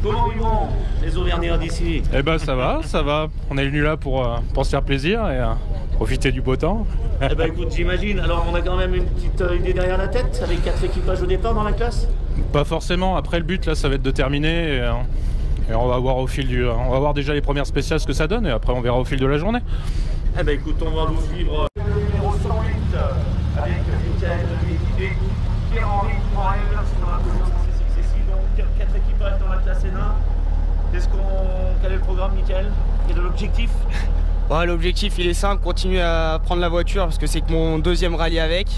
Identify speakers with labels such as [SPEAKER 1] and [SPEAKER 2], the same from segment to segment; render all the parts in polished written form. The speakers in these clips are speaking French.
[SPEAKER 1] Comment ils vont, les Auvergnats d'ici?
[SPEAKER 2] Eh ben ça va, ça va. On est venu là pour se faire plaisir et profiter du beau temps.
[SPEAKER 1] Eh ben écoute, j'imagine. Alors on a quand même une petite idée derrière la tête, avec 4 équipages au départ dans la classe?
[SPEAKER 2] Pas forcément. Après le but là, ça va être de terminer et on va voir au fil du. On va voir déjà les premières spéciales ce que ça donne et après on verra au fil de la journée.
[SPEAKER 1] Eh ben écoute, on va vous suivre. Numéro 108 avec Michael et Pierre-Henri Morel sur la course ici. Donc 4 équipages dans la classe N1. Quel est le programme, Michael? Quel est l'objectif?
[SPEAKER 3] Ouais, l'objectif il est simple, continuer à prendre la voiture parce que c'est que mon deuxième rallye avec.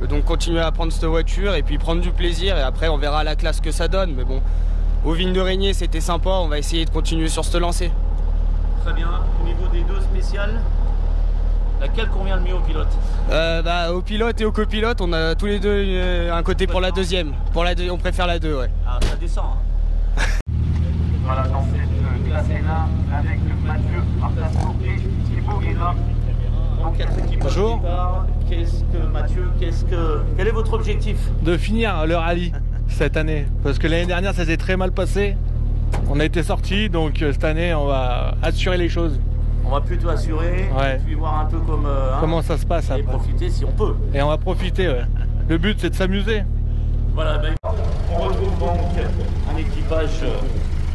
[SPEAKER 3] Donc continuer à prendre cette voiture et puis prendre du plaisir et après on verra à la classe que ça donne. Mais bon, aux Vignes de Régnier c'était sympa, on va essayer de continuer sur cette lancée.
[SPEAKER 1] Très bien. Au niveau des deux spéciales, laquelle convient le mieux au pilote?
[SPEAKER 3] Au pilote et au copilote, on a tous les deux un côté pour la deuxième. On préfère la 2, ouais.
[SPEAKER 1] Ah, ça descend. Hein. Voilà, dans cette classe N1 avec Mathieu Artasco et Thibaut Guérin. Donc 4 équipes.
[SPEAKER 4] Bonjour.
[SPEAKER 1] Quel est votre objectif?
[SPEAKER 4] De finir le rallye cette année. Parce que l'année dernière, ça s'est très mal passé. On a été sortis, donc cette année, on va assurer les choses.
[SPEAKER 1] On va plutôt assurer,
[SPEAKER 4] ouais.
[SPEAKER 1] Puis voir un peu comment
[SPEAKER 4] ça se passe.
[SPEAKER 1] Et après. Profiter si on peut.
[SPEAKER 4] Et on va profiter, ouais. Le but, c'est de s'amuser.
[SPEAKER 1] Voilà, on retrouve donc un équipage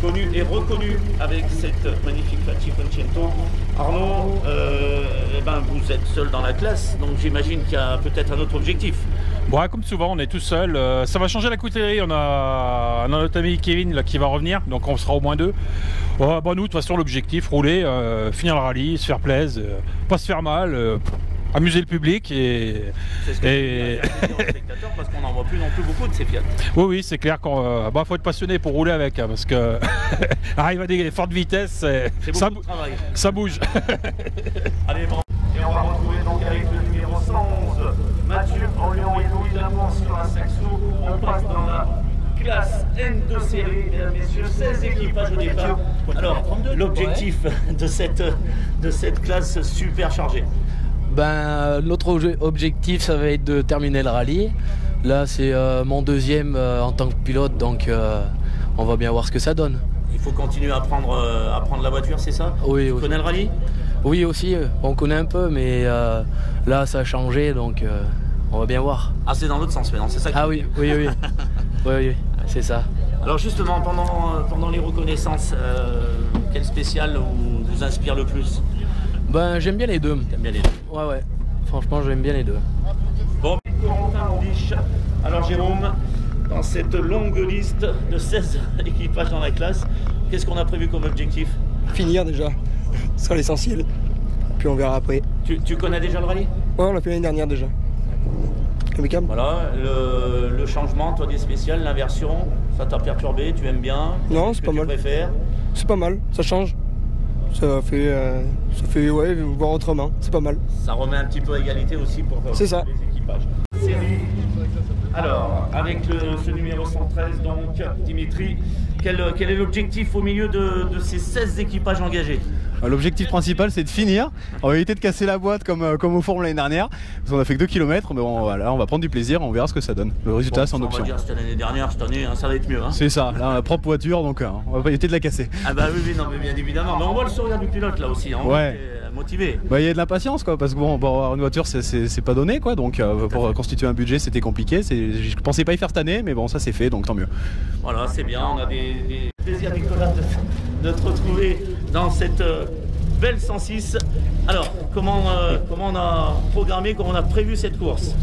[SPEAKER 1] connu et reconnu avec cette magnifique Fiat Cinquecento. Arnaud, vous êtes seul dans la classe, donc j'imagine qu'il y a peut-être un autre objectif.
[SPEAKER 2] Bon, comme souvent, on est tout seul. Ça va changer la coutellerie. On a notre ami Kevin là, qui va revenir, donc on sera au moins 2. Nous, de toute façon, l'objectif, rouler, finir le rallye, se faire plaisir, pas se faire mal, amuser le public et.
[SPEAKER 1] C'est ce que les spectateurs, parce qu'on n'en voit plus non plus beaucoup de ces Fiat.
[SPEAKER 2] Oui, c'est clair qu'il faut être passionné pour rouler avec, parce que arrive à des fortes vitesses, ça bouge.
[SPEAKER 1] Allez, bon. Et on va retrouver donc avec le numéro 111, Mathieu Orléans et Louis Lamont sur un saxo. On passe dans la classe N2 série, mesdames, messieurs, 16 équipages au départ. Alors, l'objectif de cette classe super chargée?
[SPEAKER 5] Notre objectif, ça va être de terminer le rallye. Là, c'est mon deuxième en tant que pilote, donc on va bien voir ce que ça donne.
[SPEAKER 1] Il faut continuer à prendre la voiture, c'est ça?
[SPEAKER 5] Oui.
[SPEAKER 1] Tu connais le rallye?
[SPEAKER 5] Oui, aussi. On connaît un peu, mais là, ça a changé, donc on va bien voir.
[SPEAKER 1] Ah, c'est dans l'autre sens maintenant, c'est ça?
[SPEAKER 5] Oui. Oui, c'est ça.
[SPEAKER 1] Alors justement, pendant les reconnaissances, quel spécial vous inspire le plus?
[SPEAKER 5] J'aime bien les deux.
[SPEAKER 1] T'aimes bien les deux?
[SPEAKER 5] Ouais. Franchement, j'aime bien les deux.
[SPEAKER 1] Bon, Corentin Mondiche. Alors Jérôme, dans cette longue liste de 16 équipages dans la classe, qu'est-ce qu'on a prévu comme objectif?
[SPEAKER 6] Finir déjà, ce sera l'essentiel. Puis on verra après.
[SPEAKER 1] Tu connais déjà le rallye?
[SPEAKER 6] Ouais, on l'a fait l'année dernière déjà. Impeccable.
[SPEAKER 1] Voilà, le changement, toi des spéciales, l'inversion, ça t'a perturbé, tu aimes bien?
[SPEAKER 6] Non, c'est pas mal.
[SPEAKER 1] Tu préfères?
[SPEAKER 6] C'est pas mal, ça change. Ça fait voir autrement, c'est pas mal.
[SPEAKER 1] Ça remet un petit peu à égalité aussi pour les équipages. Série. Alors, avec ce numéro 113, donc, Dimitri, quel est l'objectif au milieu de ces 16 équipages engagés?
[SPEAKER 7] L'objectif principal, c'est de finir. On va éviter de casser la boîte comme au forum l'année dernière. Parce qu'on a fait que 2 km, mais bon, voilà, on va prendre du plaisir, on verra ce que ça donne. Le résultat, c'est en option.
[SPEAKER 1] On va dire c'était l'année dernière, cette année, ça va être mieux. Hein.
[SPEAKER 7] C'est ça, là, on a la propre voiture, donc on va pas éviter de la casser.
[SPEAKER 1] Ah oui, non, mais bien évidemment. Mais on voit le sourire du pilote là aussi, hein.
[SPEAKER 7] Ouais.
[SPEAKER 1] Motivé.
[SPEAKER 7] Il y a de l'impatience, quoi, parce que bon, avoir une voiture, c'est pas donné, quoi. Donc pour constituer un budget, c'était compliqué. Je pensais pas y faire cette année, mais bon, ça c'est fait, donc tant mieux.
[SPEAKER 1] Voilà, c'est bien. On a des plaisirs, Nicolas, de te retrouver dans cette belle 106. Alors, comment on a programmé, comment on a prévu cette course?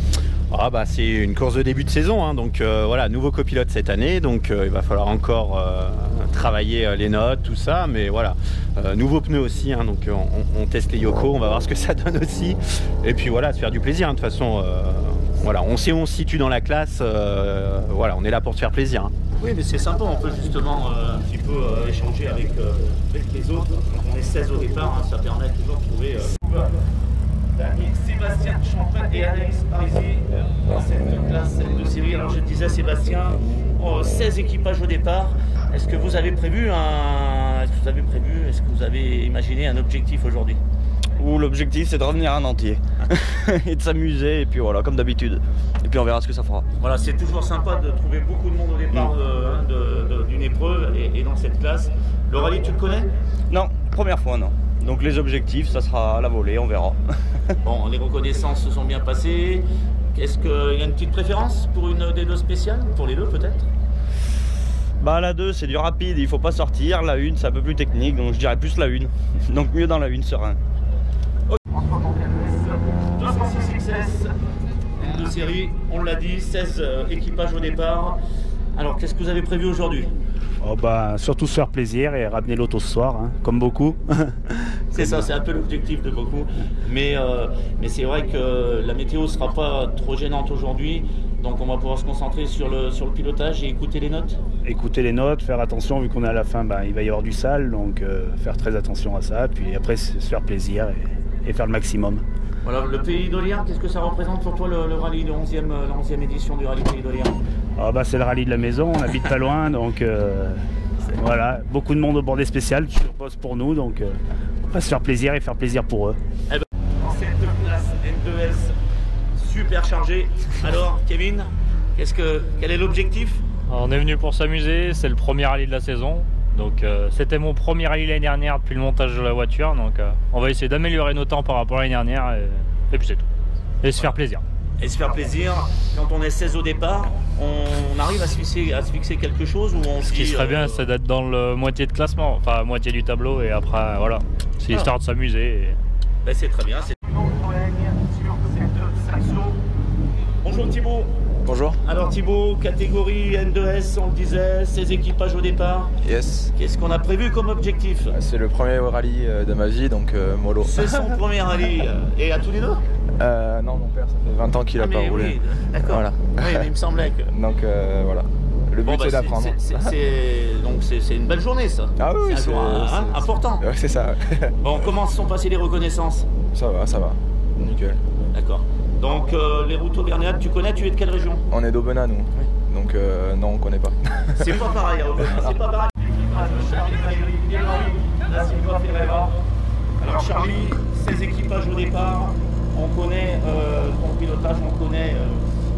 [SPEAKER 8] C'est une course de début de saison, hein, donc voilà, nouveau copilote cette année, donc il va falloir encore travailler les notes, tout ça, mais voilà, nouveau pneu aussi, hein, donc on teste les Yoko, on va voir ce que ça donne aussi, et puis voilà, se faire du plaisir, hein, de toute façon, voilà, on sait où on se situe dans la classe, voilà, on est là pour se faire plaisir. Hein.
[SPEAKER 1] Oui, mais c'est sympa, on peut justement un petit peu échanger avec les autres, quand on est 16 au départ, hein, ça permet toujours de trouver... Sébastien Champagne et Anaïs Parisi dans cette classe de série. Alors je disais Sébastien, 16 équipages au départ. Est-ce que vous avez prévu est-ce que vous avez imaginé un objectif aujourd'hui?
[SPEAKER 9] L'objectif c'est de revenir en entier et de s'amuser et puis voilà comme d'habitude. Et puis puis on verra ce que ça fera.
[SPEAKER 1] Voilà, c'est toujours sympa de trouver beaucoup de monde au départ d'une épreuve et dans cette classe. Le rallye, tu le connais?
[SPEAKER 9] Non, première fois, non. Donc les objectifs, ça sera à la volée, on verra.
[SPEAKER 1] Bon, les reconnaissances se sont bien passées. Est-ce qu'il y a une petite préférence pour une des deux spéciales? Pour les deux peut-être?
[SPEAKER 9] Bah la 2 c'est du rapide, il faut pas sortir. La 1 c'est un peu plus technique, donc je dirais plus la 1. Donc mieux dans la 1, serein.
[SPEAKER 1] 206 XS, N2 série, on l'a dit, 16 équipages au départ. Alors qu'est-ce que vous avez prévu aujourd'hui?
[SPEAKER 10] Oh bah, surtout se faire plaisir et ramener l'auto ce soir, hein, comme beaucoup.
[SPEAKER 1] C'est ça, c'est un peu l'objectif de beaucoup. Mais c'est vrai que la météo ne sera pas trop gênante aujourd'hui. Donc on va pouvoir se concentrer sur le pilotage et écouter les notes.
[SPEAKER 10] Écouter les notes, faire attention, vu qu'on est à la fin, bah, il va y avoir du sale, donc faire très attention à ça. Puis après se faire plaisir et faire le maximum.
[SPEAKER 1] Voilà, le Pays d'Oliard, qu'est-ce que ça représente pour toi le rallye de 11e édition du rallye Pays d'Oliard?
[SPEAKER 10] Ah bah, c'est le rallye de la maison, on habite pas loin, donc voilà, beaucoup de monde au bordé spécial qui bosse pour nous, donc on va se faire plaisir et faire plaisir pour eux.
[SPEAKER 1] Eh ben, dans cette classe N2S super chargée, alors Kevin, quel est l'objectif?
[SPEAKER 11] On est venu pour s'amuser, c'est le premier rallye de la saison. Donc c'était mon premier rallye l'année dernière depuis le montage de la voiture, donc on va essayer d'améliorer nos temps par rapport à l'année dernière et puis c'est tout. Et se faire plaisir.
[SPEAKER 1] Et se faire plaisir, quand on est 16 au départ, on arrive à se fixer quelque chose où on
[SPEAKER 11] Ce qui serait bien, c'est d'être dans le moitié de classement, enfin moitié du tableau et après voilà, c'est histoire de s'amuser.
[SPEAKER 1] Ben, c'est très bien. Bonjour Thibaut.
[SPEAKER 12] Bonjour.
[SPEAKER 1] Alors Thibaut, catégorie N2S, on le disait, 16 équipages au départ.
[SPEAKER 12] Yes.
[SPEAKER 1] Qu'est-ce qu'on a prévu comme objectif?
[SPEAKER 12] C'est le premier rallye de ma vie, donc mollo.
[SPEAKER 1] C'est son premier rallye. Et à tous les deux?
[SPEAKER 12] Non, mon père, ça fait 20 ans qu'il n'a pas roulé.
[SPEAKER 1] Oui, d'accord.
[SPEAKER 12] Voilà.
[SPEAKER 1] Oui, mais il me semblait que...
[SPEAKER 12] Donc voilà. Le but c'est d'apprendre.
[SPEAKER 1] Donc c'est une belle journée ça.
[SPEAKER 12] Ah oui,
[SPEAKER 1] c'est un jour important.
[SPEAKER 12] Ouais, c'est ça.
[SPEAKER 1] Bon, comment se sont passées les reconnaissances?
[SPEAKER 12] Ça va. Nickel.
[SPEAKER 1] D'accord. Donc les routes auvergnates, tu connais? Tu es de quelle région?
[SPEAKER 12] On est d'Aubenas, nous. Oui. Donc non, on connaît pas.
[SPEAKER 1] C'est pas pareil à Aubenas, c'est pas pareil. Alors Charlie, 16 équipages au départ, on connaît ton pilotage, on connaît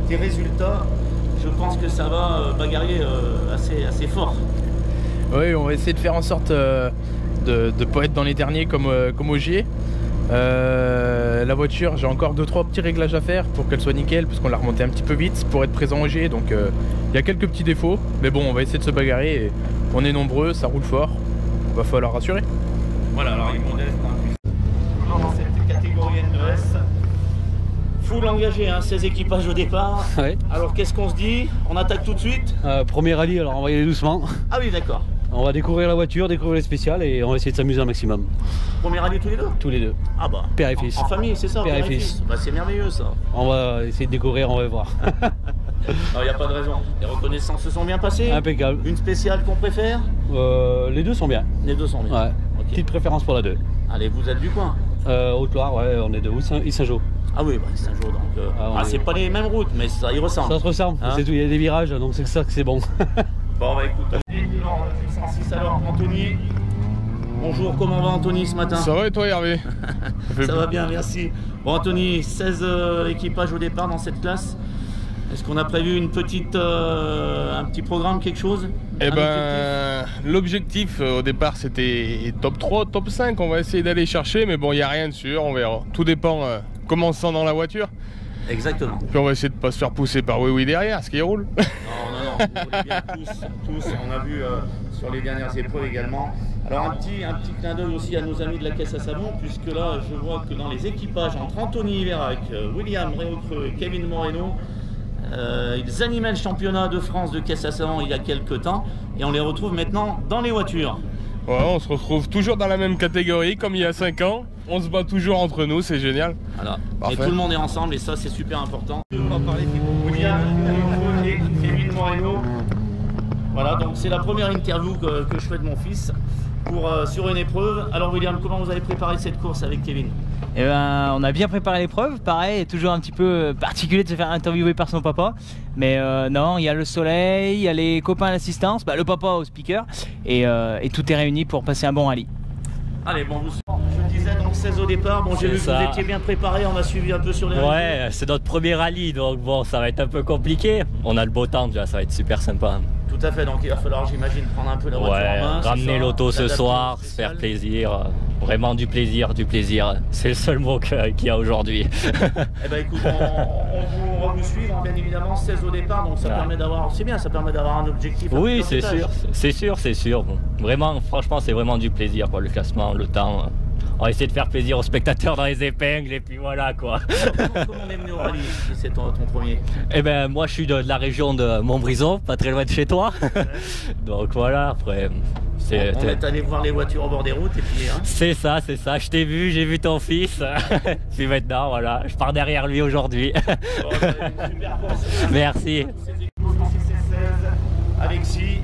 [SPEAKER 1] tes résultats. Je pense que ça va bagarrer assez fort.
[SPEAKER 13] Oui, on va essayer de faire en sorte de ne pas être dans les derniers comme Ogier. La voiture, j'ai encore 2-3 petits réglages à faire pour qu'elle soit nickel, parce qu'on l'a remontée un petit peu vite pour être présent au G, donc il y a quelques petits défauts, mais bon, on va essayer de se bagarrer, et on est nombreux, ça roule fort, va falloir rassurer.
[SPEAKER 1] Voilà, alors il est modeste, toujours dans cette catégorie N2S, full engagé, 16 équipages au départ.
[SPEAKER 14] Ouais.
[SPEAKER 1] Alors qu'est-ce qu'on se dit? On attaque tout de suite?
[SPEAKER 14] Premier rallye, alors on va y aller doucement.
[SPEAKER 1] Ah oui, d'accord.
[SPEAKER 14] On va découvrir la voiture, découvrir les spéciales et on va essayer de s'amuser un maximum.
[SPEAKER 1] Premier rallye tous les deux?
[SPEAKER 14] Tous les deux.
[SPEAKER 1] Ah bah.
[SPEAKER 14] Père et fils.
[SPEAKER 1] En famille, c'est ça?
[SPEAKER 14] Père et fils.
[SPEAKER 1] Bah, c'est merveilleux ça.
[SPEAKER 14] On va essayer de découvrir, on va voir.
[SPEAKER 1] Il n'y a pas de raison. Les reconnaissances se sont bien passées?
[SPEAKER 14] Impeccable.
[SPEAKER 1] Une spéciale qu'on préfère?
[SPEAKER 14] Les deux sont bien.
[SPEAKER 1] Les deux sont bien.
[SPEAKER 14] Ouais.
[SPEAKER 1] Okay.
[SPEAKER 14] Petite préférence pour la 2.
[SPEAKER 1] Allez, vous êtes du coin?
[SPEAKER 14] Haute-Loire, ouais, on est de Saint-Jean.
[SPEAKER 1] Ah oui, bah, Saint-Jean, donc. C'est pas les mêmes routes, mais ça y ressemble.
[SPEAKER 14] Ça se ressemble, c'est tout, il y a des virages, donc c'est ça que c'est bon.
[SPEAKER 1] Bon, bah écoute, on 106 alors, Anthony. Bonjour, comment va Anthony ce matin?
[SPEAKER 15] Ça va et toi Hervé?
[SPEAKER 1] Ça va bien, merci. Bon Anthony, 16 équipages au départ dans cette classe. Est-ce qu'on a prévu un petit programme, quelque chose?
[SPEAKER 15] Eh ben, l'objectif au départ c'était top 3, top 5, on va essayer d'aller chercher, mais bon, il n'y a rien de sûr, on verra. Tout dépend comment on se sent dans la voiture.
[SPEAKER 1] Exactement.
[SPEAKER 15] Puis on va essayer de ne pas se faire pousser par Oui derrière, ce qui roule.
[SPEAKER 1] Non, vous roulez bien tous, on a vu sur les dernières épreuves également. Alors un petit clin d'œil aussi à nos amis de la caisse à savon, puisque là je vois que dans les équipages entre Anthony Iverac, William Réaucreux et Kevin Moreno, ils animaient le championnat de France de caisse à savon il y a quelques temps, et on les retrouve maintenant dans les voitures.
[SPEAKER 15] Ouais, on se retrouve toujours dans la même catégorie comme il y a 5 ans. On se bat toujours entre nous, c'est génial.
[SPEAKER 1] Voilà. Et tout le monde est ensemble et ça c'est super important. On va parler de William et Kevin Moreno. Voilà, donc c'est la première interview que je fais de mon fils sur une épreuve. Alors William, comment vous avez préparé cette course avec Kevin?
[SPEAKER 16] Eh ben, on a bien préparé l'épreuve, pareil, toujours un petit peu particulier de se faire interviewer par son papa. Mais non, il y a le soleil, il y a les copains à l'assistance, le papa au speaker, et tout est réuni pour passer un bon rallye.
[SPEAKER 1] Allez, bon, je disais donc 16 au départ. Bon, j'ai vu que vous étiez bien préparé, on a suivi un peu sur les réseaux.
[SPEAKER 17] Ouais, c'est notre premier rallye, donc bon, ça va être un peu compliqué. On a le beau temps déjà, ça va être super sympa.
[SPEAKER 1] Tout à fait, donc il va falloir, j'imagine, prendre un peu la voiture en main.
[SPEAKER 17] Ramener l'auto ce soir, se faire plaisir. Vraiment du plaisir, du plaisir. C'est le seul mot qu'il y a aujourd'hui.
[SPEAKER 1] Eh ben écoute, on va vous suivre, bien évidemment, 16 au départ, donc ça permet d'avoir, c'est bien, ça permet d'avoir un objectif.
[SPEAKER 17] Oui, c'est sûr. Bon. Vraiment, franchement, c'est vraiment du plaisir, quoi, le classement, le temps. On va essayer de faire plaisir aux spectateurs dans les épingles et puis voilà quoi.
[SPEAKER 1] Comment on est venu au rallye si c'est ton premier?
[SPEAKER 17] Eh ben moi je suis de la région de Montbrison, pas très loin de chez toi. Ouais. Donc voilà, après...
[SPEAKER 1] On est allé voir les voitures au bord des routes et puis... Hein.
[SPEAKER 17] C'est ça, je t'ai vu, j'ai vu ton fils. Puis maintenant voilà, je pars derrière lui aujourd'hui.
[SPEAKER 1] Bon, super course.
[SPEAKER 17] Merci.
[SPEAKER 1] Alexis,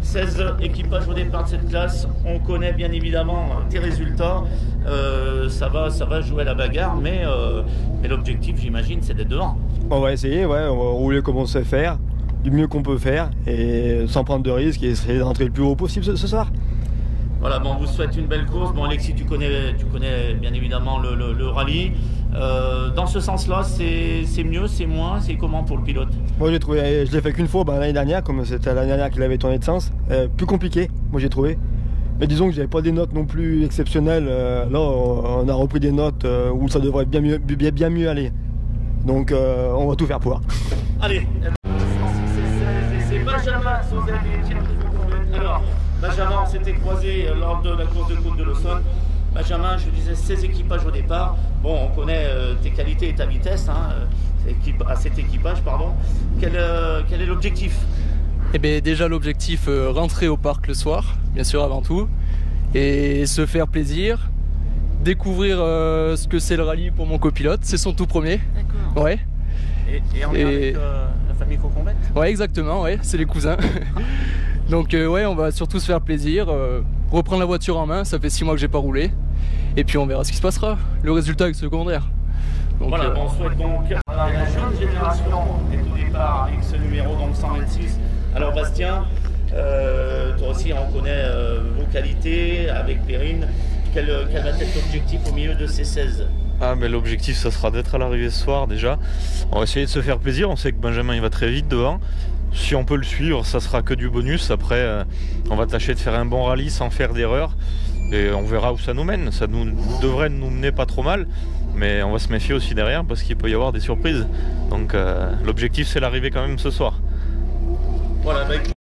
[SPEAKER 1] 16 équipages au départ de cette classe, on connaît bien évidemment tes résultats, ça va jouer à la bagarre, mais l'objectif j'imagine c'est d'être devant.
[SPEAKER 6] On va essayer, ouais, on va rouler comme on sait faire, du mieux qu'on peut faire, et sans prendre de risques et essayer d'entrer le plus haut possible ce soir.
[SPEAKER 1] Voilà, bon, on vous souhaite une belle course. Bon, Alexis, tu connais bien évidemment le rallye. Dans ce sens-là, c'est mieux, c'est moins, c'est comment pour le pilote?
[SPEAKER 6] Moi, je l'ai fait qu'une fois l'année dernière, comme c'était l'année dernière qu'il avait tourné de sens. Plus compliqué, moi j'ai trouvé. Mais disons que j'avais pas des notes non plus exceptionnelles. Là, on a repris des notes où ça devrait bien mieux aller. Donc, on va tout faire pour.
[SPEAKER 1] Allez, c'est Benjamin Sauzet et Étienne. Alors, Benjamin, on s'était croisé lors de la course de Côte de l'Aussonne. Benjamin, je disais 16 équipages au départ. Bon, on connaît tes qualités et ta vitesse à cet équipage, pardon. Quel est l'objectif?
[SPEAKER 18] Eh bien, déjà l'objectif, rentrer au parc le soir, bien sûr avant tout, et se faire plaisir, découvrir ce que c'est le rallye pour mon copilote. C'est son tout premier. D'accord. Ouais.
[SPEAKER 1] Et on est avec la famille Cocombette?
[SPEAKER 18] Ouais, exactement, ouais, c'est les cousins. Donc ouais, on va surtout se faire plaisir, reprendre la voiture en main, ça fait 6 mois que j'ai pas roulé, et puis on verra ce qui se passera. Le résultat est secondaire. Donc,
[SPEAKER 1] voilà, on souhaite donc la jeune génération est au départ avec ce numéro donc 126. Alors Bastien, toi aussi on connaît vos qualités avec Perrine. Quel va être l'objectif au milieu de ces 16?
[SPEAKER 19] Ah, mais l'objectif ça sera d'être à l'arrivée ce soir déjà. On va essayer de se faire plaisir, on sait que Benjamin il va très vite devant. Si on peut le suivre, ça sera que du bonus. Après, on va tâcher de faire un bon rallye sans faire d'erreur. Et on verra où ça nous mène. Ça devrait nous mener pas trop mal. Mais on va se méfier aussi derrière parce qu'il peut y avoir des surprises. Donc l'objectif c'est l'arrivée quand même ce soir.
[SPEAKER 1] Voilà,